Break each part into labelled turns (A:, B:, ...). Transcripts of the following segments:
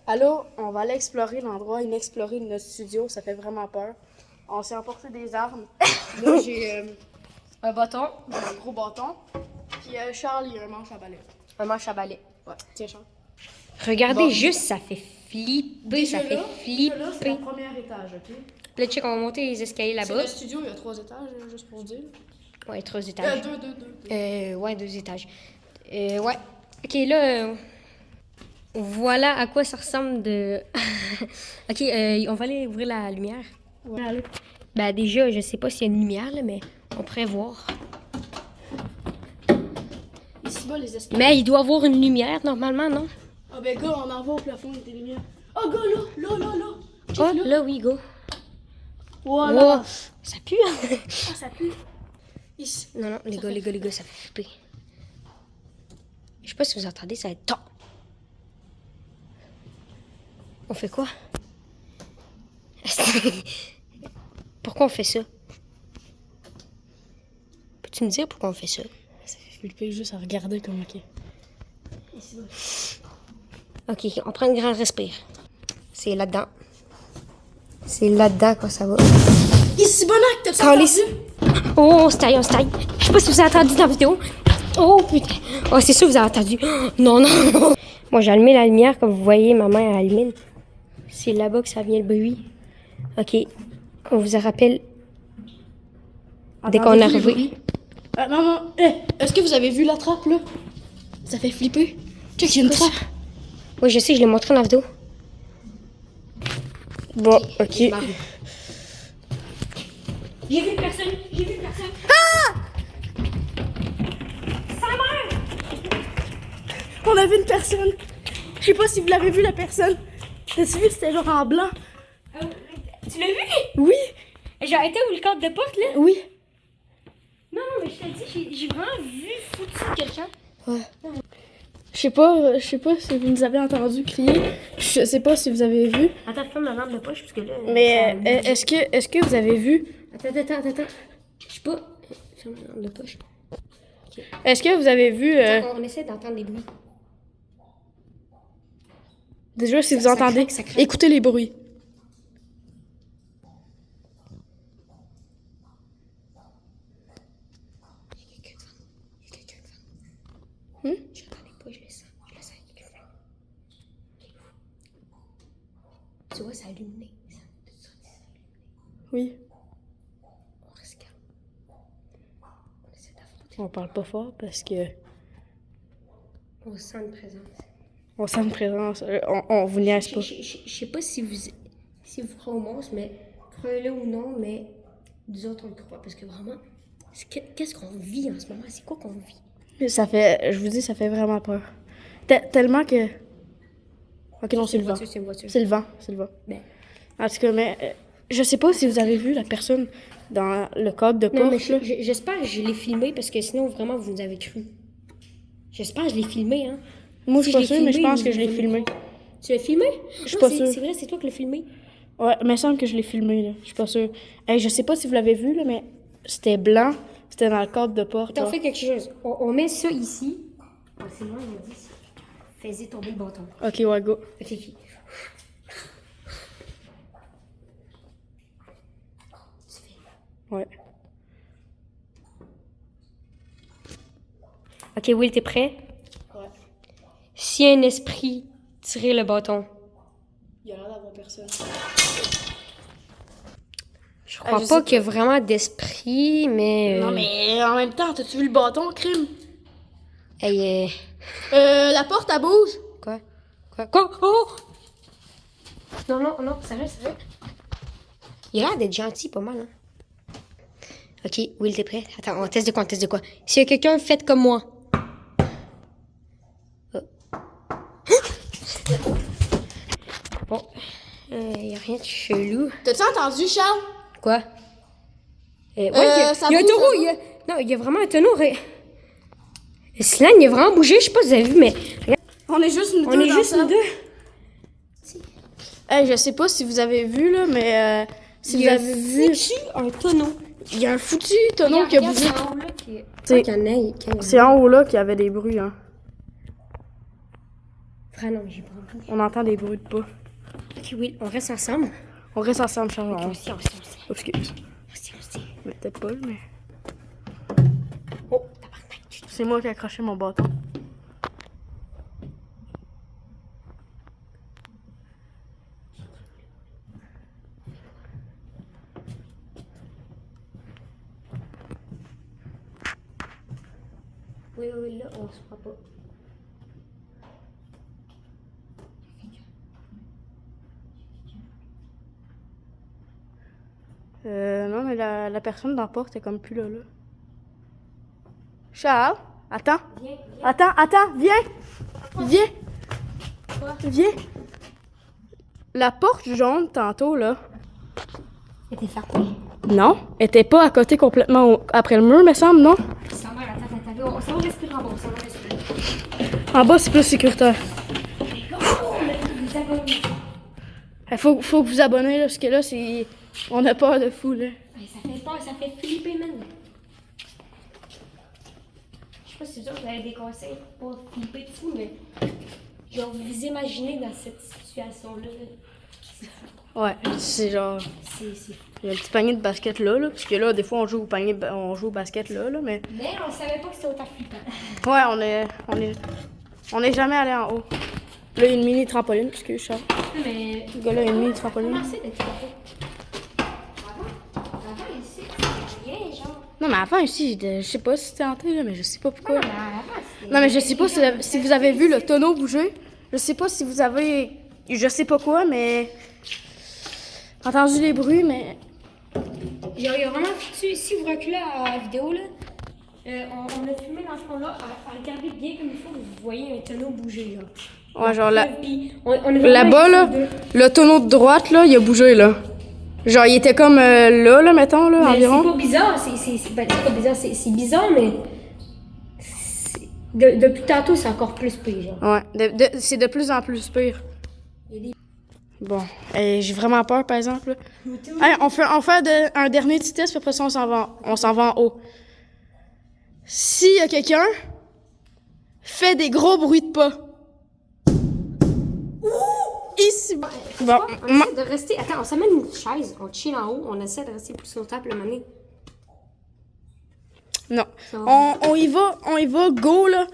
A: Allô, on va aller explorer l'endroit inexploré de notre studio, ça fait vraiment peur. On s'est emporté des armes. Moi, j'ai un bâton, j'ai un gros bâton. Puis Charles, il a un manche à balai.
B: Un manche à balai.
A: Ouais, tiens, Charles.
B: Regardez
A: Bon.
B: juste, ça fait flipper, ça fait
A: là, c'est
B: flipper.
A: le premier étage, ok?
B: Là, check, on va monter les escaliers
A: C'est
B: là-bas.
A: le studio, il y a 3 étages, juste pour se dire.
B: Ouais, 3 étages.
A: Deux.
B: Ouais, 2 étages. Ouais. Ok, là, voilà à quoi ça ressemble de... ok, on va aller ouvrir la lumière.
A: Ouais, allez.
B: Ben déjà, je sais pas s'il y a une lumière, là, mais on pourrait voir.
A: Ici bas, les escaliers.
B: Mais il doit y avoir une lumière, normalement, non?
A: Ah ben gars, on en va au plafond avec des lumières. Oh gars, là.
B: Oh, là, oui, go.
A: Voilà.
B: Wow, ça pue, hein?
A: Ah, ça pue. Ici.
B: Non, les gars, ça fait flipper. Je sais pas si vous entendez, ça va être temps. On fait quoi? Pourquoi on fait ça? Peux-tu me dire pourquoi on fait ça?
A: Ça fait flipper juste à regarder comme ok. Ici bas.
B: Ok, on prend une grande respire. C'est là-dedans. C'est là-dedans quand ça va.
A: Ici, Bonac, t'as-tu
B: Calice.
A: entendu?
B: Oh, on se taille. Je sais pas si vous avez entendu dans la vidéo. Oh, putain. Oh, c'est sûr que vous avez entendu. Non. Moi, j'ai allumé la lumière, comme vous voyez, ma main allume. C'est là-bas que ça vient le bruit. Ok. On vous rappelle dès qu'on est arrivé.
A: Ah, non. Est-ce que vous avez vu la trappe, là? Ça fait flipper. Check, il y a une trappe.
B: Oui, je sais, je l'ai montré dans la vidéo. Bon, ok. J'ai vu personne. Ah! Sa mère!
A: On a vu une personne. Je sais pas si vous l'avez vu, la personne. T'as-tu vu, c'était genre en blanc?
B: Tu l'as vu?
A: Oui.
B: J'ai été où le cadre de porte, là?
A: Oui.
B: Non, mais je t'ai dit, j'ai vraiment vu foutu quelqu'un.
A: Ouais. Je sais pas si vous nous avez entendu crier. Je sais pas si vous avez vu.
B: Attends, ferme la lampe de poche, parce que là...
A: Mais est-ce que vous avez vu?
B: Attends. Je sais pas... Ferme la lampe de poche. Okay.
A: Est-ce que vous avez vu...
B: On essaie d'entendre des bruits.
A: Déjà, si vous entendez,
B: ça craque.
A: écoutez les bruits.
B: Il y a quelqu'un devant.
A: Hmm?
B: Je l'entendais pas, je le sens. Il y a quelqu'un devant. Tu vois, ça allume.
A: Oui.
B: On reste calme. On essaie d'affronter.
A: On parle pas fort parce que...
B: On sent une présence.
A: On sent une présence. On vous niaise pas.
B: Je sais pas si vous croyez au monstre, mais croyez-le ou non, mais nous autres on le croit. Parce que vraiment, qu'est-ce qu'on vit en ce moment? C'est quoi qu'on vit?
A: Mais ça fait... Je vous dis, ça fait vraiment peur. Tellement que... Ok, non, c'est le vent.
B: C'est une voiture.
A: C'est le vent.
B: Ben.
A: En tout cas, mais... je sais pas si vous avez vu la personne dans le cadre de
B: Non, mais
A: porte, là.
B: j'espère que je l'ai filmé parce que sinon, vraiment, vous nous avez cru. J'espère que je l'ai filmé, hein.
A: Moi, je suis pas
B: l'ai
A: sûre, mais je
B: filmé,
A: pense que
B: vous
A: je l'ai
B: allez
A: filmé.
B: croire. Tu l'as filmé?
A: Je suis pas sûre.
B: C'est vrai, c'est toi qui l'as filmé.
A: Ouais, mais il me semble que je l'ai filmé, là. Je suis pas sûre. Hey, je sais pas si vous l'avez vu, là, mais c'était blanc. C'était dans le cadre de porte.
B: Attends, on
A: là.
B: fait quelque chose. On met ça ici. C'est moi, il m'a dit. Faisais tomber le bâton.
A: Ok, ouais, go.
B: Ok.
A: Ouais.
B: Ok, Will, t'es prêt?
A: Ouais.
B: Si un esprit tirait le bâton.
A: Il y a l'air d'avoir personne.
B: Je crois pas qu'il y a vraiment d'esprit, mais...
A: Non, mais en même temps, t'as-tu vu le bâton, crime?
B: Hey,
A: La porte, elle bouge.
B: Quoi? Oh! Non, sérieux. Il a l'air d'être gentil, pas mal, hein? Ok, Will, t'es prêt? Attends, on teste de quoi? S'il y a quelqu'un, faites comme moi. Oh. Bon, y a rien de chelou.
A: T'as-tu entendu, Charles?
B: Quoi? Ouais, il y a
A: ça
B: un
A: bouge,
B: taureau,
A: ça
B: non, il y a vraiment un tonneau. Slane, il a vraiment bougé, je sais pas si vous avez vu, mais...
A: On est juste nous deux.
B: On est
A: dans
B: juste
A: ça.
B: nous deux.
A: Hey, je sais pas si vous avez vu, là, mais si vous avez vu...
B: un tonneau.
A: Il y a un foutu tonneau qui a bougé.
B: C'est
A: C'est en haut, là, qu'il y avait des bruits, hein.
B: Ah non, j'ai pas envie.
A: On entend des bruits de pas.
B: Ok, oui, on reste ensemble.
A: On reste ensemble, Charles.
B: Ok, on se tient.
A: Excuse.
B: On se tient.
A: Mais peut-être pas, mais.
B: Oh, tabarnak.
A: C'est moi qui ai accroché mon bâton.
B: Oui, là, on se fera pas.
A: Non, mais la personne dans la porte est comme plus là. Charles, attends.
B: Viens.
A: Attends, viens.
B: Quoi?
A: Viens. La porte jaune, tantôt, là.
B: Était fermé.
A: Non, elle était pas à côté complètement après le mur, me semble, non?
B: Ça va, attends. Ça va respirer en bas, ça va respirer.
A: En bas, c'est plus sécuritaire.
B: Oh, on a fait des abonnés.
A: Faut que vous abonnez, là, parce que là, c'est... On a peur de fou, là.
B: Ça fait peur, ça fait flipper, man. Je sais pas si vous avez des conseils pour pas flipper de fou, mais genre vous imaginez dans cette situation-là, c'est fou.
A: Ouais, c'est genre...
B: C'est fou.
A: Il y a un petit panier de basket là, parce que là, des fois, on joue au basket là, mais...
B: Mais on savait pas que c'était autant flippant.
A: Ouais, on est jamais allé en haut. Là, il y a une mini trampoline, excuse, Charles.
B: Mais.
A: Le gars là, il y a une mini trampoline.
B: Comment c'est d'être là? Avant ici, c'est rien, genre.
A: Non, mais avant, ici, je sais pas si c'était hanté, là, mais je sais pas pourquoi.
B: Non, mais avant, c'était.
A: Non, mais je sais pas si vous avez vu le tonneau bouger. Je sais pas si vous avez... Je sais pas quoi, mais... Entendu les bruits, mais...
B: Il y a vraiment. Si vous reculez à la vidéo, là, on a filmé dans ce fond-là, à regarder bien comme il faut, vous voyez un tonneau bouger, genre.
A: Ouais, genre
B: Puis, on est
A: là-bas, là, le tonneau de droite, là, il a bougé, là. Genre, il était comme là, mettons, là,
B: mais
A: environ.
B: c'est pas bizarre, c'est pas bizarre, c'est bizarre, mais. Depuis tantôt, c'est encore plus pire, genre.
A: Ouais, c'est de plus en plus pire.
B: Il y a des.
A: Bon, j'ai vraiment peur, par exemple. Là. Hey, on fait un dernier petit test, puis après ça, on s'en va en haut. S'il y a quelqu'un, fait des gros bruits de pas. Ici. Bon,
B: On essaie de rester. Attends, on s'amène une chaise, on chill en haut, on essaie de rester plus longtemps pour le mener.
A: non. On y va, go, là.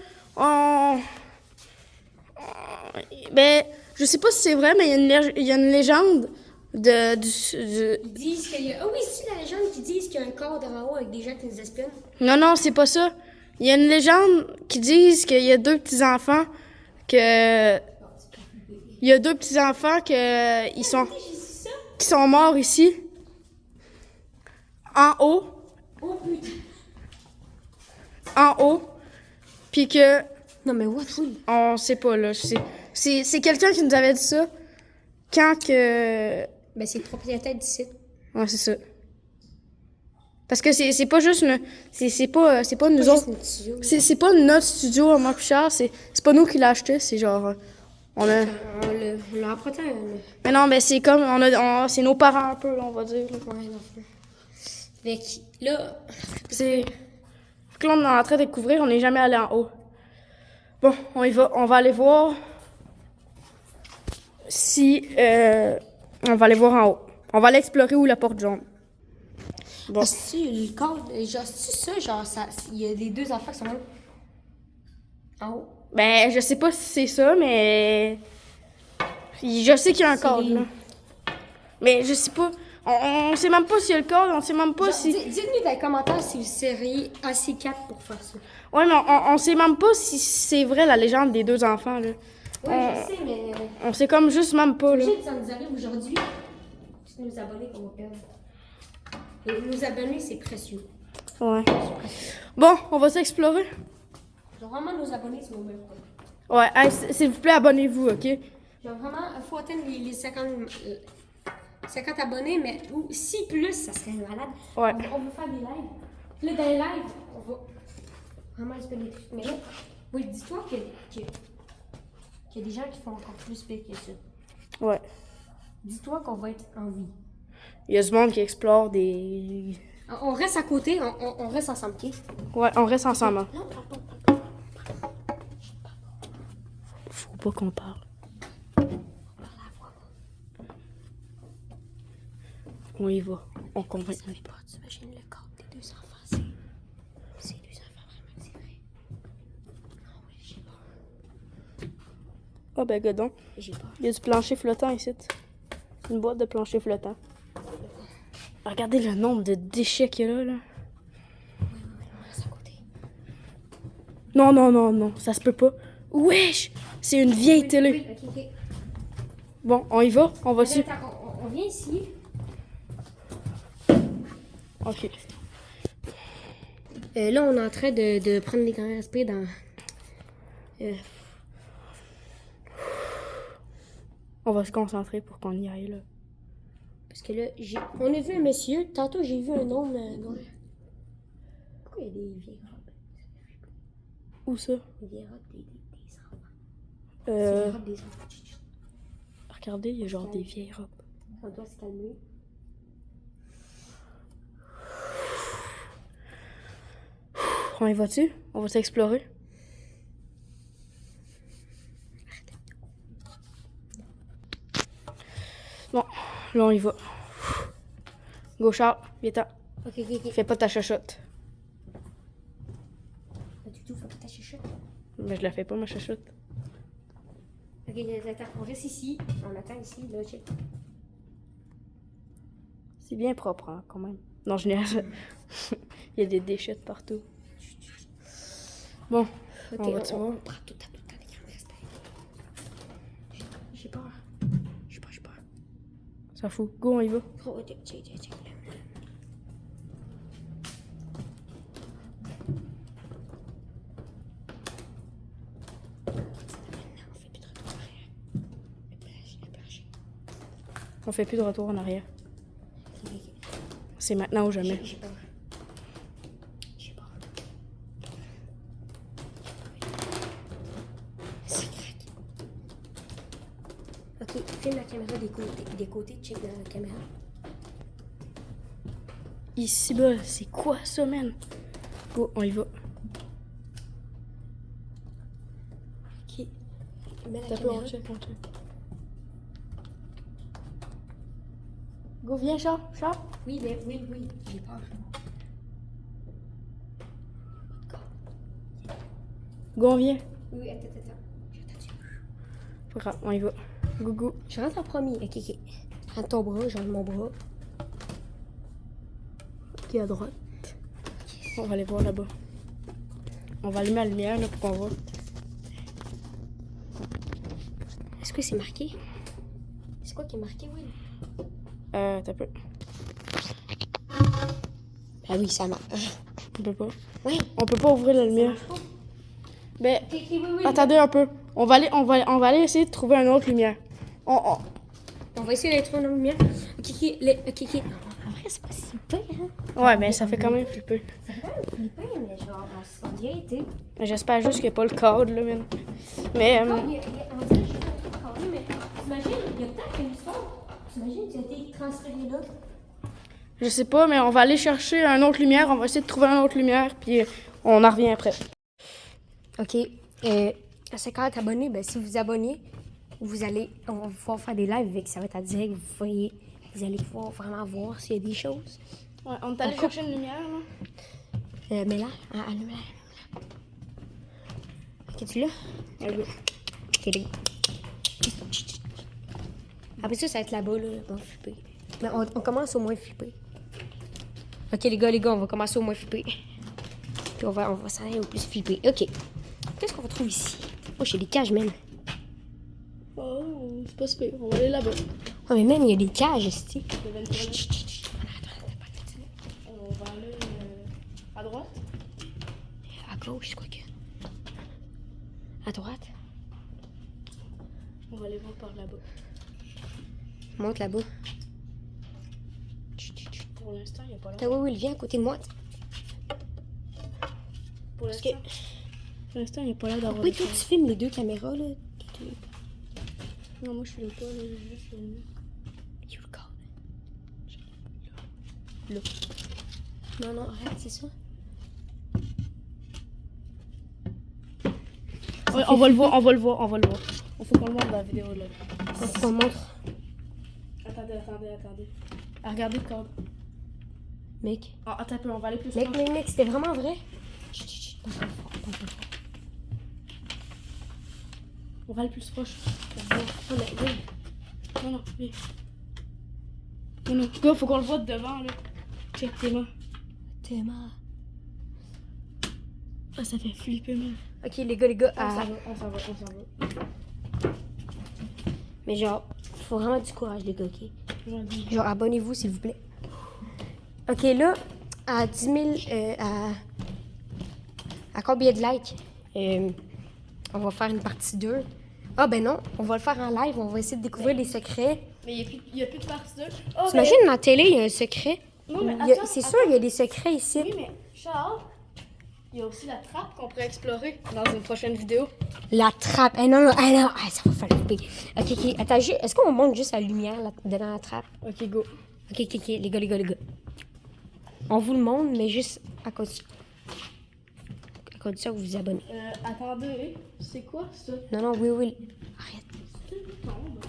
A: Ben, je sais pas si c'est vrai, mais il y a une légende
B: Ils disent qu'il y a. Ah oui, c'est la légende qui disent qu'il y a un corps en haut avec des gens qui nous espionnent.
A: Non, c'est pas ça. Il y a une légende qui dit qu'il y a deux petits-enfants qui sont morts ici. En haut.
B: Oh putain.
A: En haut. Puis que...
B: Non mais what, oui.
A: On sait pas, là. C'est quelqu'un qui nous avait dit ça. Quand que...
B: Ben c'est le propriétaire du site.
A: Ouais, c'est ça. Parce que c'est pas juste... C'est pas nous autres... C'est pas notre studio, moi puis Charles. C'est pas nous qui l'a acheté. C'est genre... On l'a
B: emprunté.
A: Mais non, mais c'est comme... c'est nos parents un peu, là, on va dire. Là.
B: Ouais, non. Fait que là...
A: C'est... Fait que là, on est en train de découvrir. On n'est jamais allé en haut. Bon, on y va. On va aller voir... Si... on va aller voir en haut. On va aller explorer où la porte jaune. Bon.
B: Si le corps, genre, c'est ça, genre, il y a les deux enfants qui sont là. En haut.
A: Ben, je sais pas si c'est ça, mais... Je sais qu'il y a un code, là. Mais je sais pas... On sait même pas s'il y a le code, on sait même pas
B: genre,
A: si...
B: Dites-nous dans les commentaires si vous seriez assez 4 pour faire ça.
A: Ouais, mais on sait même pas si c'est vrai, la légende des deux enfants, là.
B: Ouais, je sais, mais...
A: On sait comme juste même pas, là.
B: Ça nous arrive aujourd'hui. C'est nos abonnés qu'on va perdre. Et nos abonnés, c'est précieux.
A: Ouais. Bon, on va s'explorer.
B: Genre, vraiment, nos abonnés, c'est nos meilleurs potes.
A: Ouais, hey, s'il vous plaît, abonnez-vous, OK?
B: Genre, vraiment, il faut atteindre les 50 abonnés, mais si plus, ça serait malade.
A: Ouais.
B: On veut faire des lives. Puis là, dans les lives, on va vraiment espérer des trucs. Mais là, oui, dis-toi qu'il y a des gens qui font encore plus pire que ça.
A: Ouais.
B: Dis-toi qu'on va être en vie.
A: Il y a du monde qui explore des...
B: On reste à côté, on reste ensemble, OK?
A: Ouais, on reste ensemble. Hein.
B: Non, pardon.
A: Faut pas qu'on parle. On y va. On convainc.
B: Ça fait peur, t'imagines le corps des deux enfants. C'est deux enfants vraiment, c'est vrai. Non, oui, j'ai peur.
A: Ah ben, godon.
B: J'ai peur.
A: Il y a du plancher flottant ici. Une boîte de plancher flottant. Regardez le nombre de déchets qu'il y a là.
B: Oui, reste à côté.
A: Non, non, non, non. Ça se peut pas. Wesh! C'est une vieille télé.
B: Oui, ok.
A: Bon, on y va? On va dessus.
B: Attends, on vient ici.
A: Ok.
B: Là, on est en train de prendre des grands respirs dans...
A: On va se concentrer pour qu'on y aille là.
B: Parce que là, on a vu un monsieur. Tantôt, j'ai vu un homme noir. Pourquoi il y a des vieilles robes?
A: Où ça?
B: Des vieilles robes des enfants.
A: Euh,
B: C'est les robes des enfants.
A: Regardez, il y a genre des vieilles robes.
B: On doit se calmer.
A: On y va-tu? On va s'explorer? Bon, là on y va. Go Charles, viens-t'en.
B: Ok.
A: Fais pas ta chachotte.
B: Pas du tout, faut pas ta chuchote.
A: Mais je la fais pas ma chachotte.
B: Ok, attends, on reste ici. On attend ici, là, check.
A: C'est bien propre, hein, quand même. Non, je n'ai il y a des déchets de partout. Bon,
B: Ok,
A: on va-tu voir?
B: on prend tout les grands respects. J'ai peur. J'ai peur.
A: Ça fout. Go, on y va.
B: Oh, check.
A: On fait plus de retour en arrière.
B: Ok.
A: C'est maintenant ou jamais.
B: J'ai peur. C'est crack. Ok, filme la caméra des côtés, check la caméra.
A: Ici bas, c'est quoi ça, man? Go, on y va.
B: Ok. Mets la
A: T'as peu,
B: caméra.
A: on check. Go, viens, Charles.
B: Oui, j'ai peur.
A: Go, on vient.
B: Oui, attends. J'ai entendu.
A: Pas grave, on y va. Go.
B: Je rentre en premier. Ok. Prends ton bras, j'enlève mon bras.
A: Ok, à droite. On va aller voir là-bas. On va allumer la lumière là, pour qu'on voit.
B: Est-ce que c'est marqué? C'est quoi qui est marqué, Will?
A: T'as peu.
B: Ah oui, ça marche.
A: On peut pas.
B: Oui.
A: On peut pas ouvrir la lumière. Ben,
B: Oui.
A: attendez un peu. On va aller essayer de trouver une autre lumière.
B: On va essayer de trouver une lumière. Ok. En vrai, c'est pas si pire, hein?
A: Ouais, mais ça fait quand même flipper.
B: Ça fait quand même flipper, mais genre, on dirait, tu sais.
A: J'espère juste qu'il n'y a pas le code, là, man. Mais,
B: On dirait que j'ai fait un truc carré, mais t'imagines, il y a peut-être une histoire. T'imagines, tu as été transféré là.
A: je sais pas, mais on va aller chercher une autre lumière. On va essayer de trouver une autre lumière, puis on en revient après.
B: Ok. À 50 abonnés, ben, si vous vous abonnez, on va pouvoir faire des lives avec ça va être à direct. Vous allez pouvoir vraiment voir s'il y a des choses.
A: Ouais, on est allé chercher une lumière, là.
B: Mais là, allume-la. Ok, tu l'as? Ok, les gars. Après ça va être là-bas, là, on va flipper. Mais on commence au moins flipper. Ok, les gars, on va commencer au moins flipper. Puis on va s'en aller au plus flipper. Ok. Qu'est-ce qu'on retrouve ici? Oh, j'ai des cages, même.
A: Oh, c'est pas super. On va aller là-bas.
B: Oh, mais même, il y a des cages ici.
A: On va aller à droite.
B: À gauche, quoi que. À droite.
A: On va aller voir par là-bas.
B: Monte là-bas.
A: Pour l'instant, il n'y a pas là.
B: Oui, viens à côté de moi.
A: Pour l'instant, il n'y a pas là d'avoir.
B: Oui, toi, tu filmes les deux caméras, là.
A: Non, moi, je filme pas, là. Je juste filme.
B: You record.
A: Là.
B: Non, arrête, c'est ça.
A: Ouais, on va le voir. Faut qu'on le montre dans la vidéo là.
B: Faut qu'on montre.
A: Attendez. Ah, regardez le code.
B: Mec.
A: Ah, attends un peu, on va aller plus
B: Mec,
A: proche.
B: mec, c'était vraiment vrai? Chut, chut, chut, parle pas fort, parle pas fort.
A: On va aller plus proche.
B: Non, mais oui.
A: Non, viens. Non, gars, faut qu'on le voit de devant là. Check tes mains.
B: T'es mort.
A: Ah, ça fait flipper même.
B: Ok, les gars,
A: On s'en va.
B: Mais genre, faut vraiment du courage, les gars, ok?
A: Vas-y.
B: Genre, abonnez-vous, s'il vous plaît. Ok, là, à 10 000, à combien de likes? On va faire une partie 2. Ah, ben non, on va le faire en live, on va essayer de découvrir les secrets.
A: Mais il y a plus de partie 2. Oh,
B: T'imagines, dans la télé, il y a un secret?
A: Non, mais
B: Il y a-
A: attends,
B: c'est sûr, il y a des secrets ici.
A: Oui, mais Charles, il y a aussi la trappe qu'on pourrait explorer dans une prochaine vidéo.
B: La trappe. Non, ça va faire flipper. Ok, attends, est-ce qu'on monte juste la lumière là, dedans la trappe?
A: Ok, go.
B: Ok, les gars. On vous le montre, mais juste à cause de ça, vous vous abonnez.
A: Attendez, c'est quoi ça?
B: Non, oui. Arrête.
A: C'est une tombe.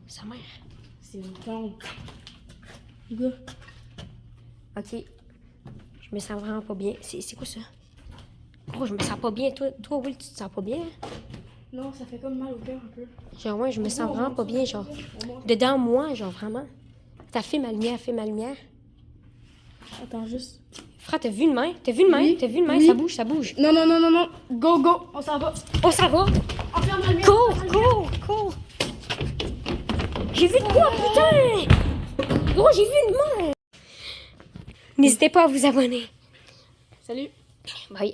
B: Sa mère.
A: C'est une tombe. Gars.
B: Ok. Je me sens vraiment pas bien. C'est quoi ça? Oh, je me sens pas bien. Toi, Will, tu te sens pas bien?
A: Non, ça fait comme mal au cœur un peu.
B: Genre, ouais, je me sens vraiment pas bien, genre.
A: On monte.
B: Dedans moi, genre, vraiment. T'as fait ma lumière,
A: Attends, juste.
B: Frère, t'as vu une main?
A: Oui.
B: Ça bouge.
A: Non. Go, on s'en va.
B: Oh, ça va?
A: On ferme la lumière.
B: Cours. J'ai vu de quoi, putain? Gros, j'ai vu une main. N'hésitez pas à vous abonner.
A: Salut.
B: Bye.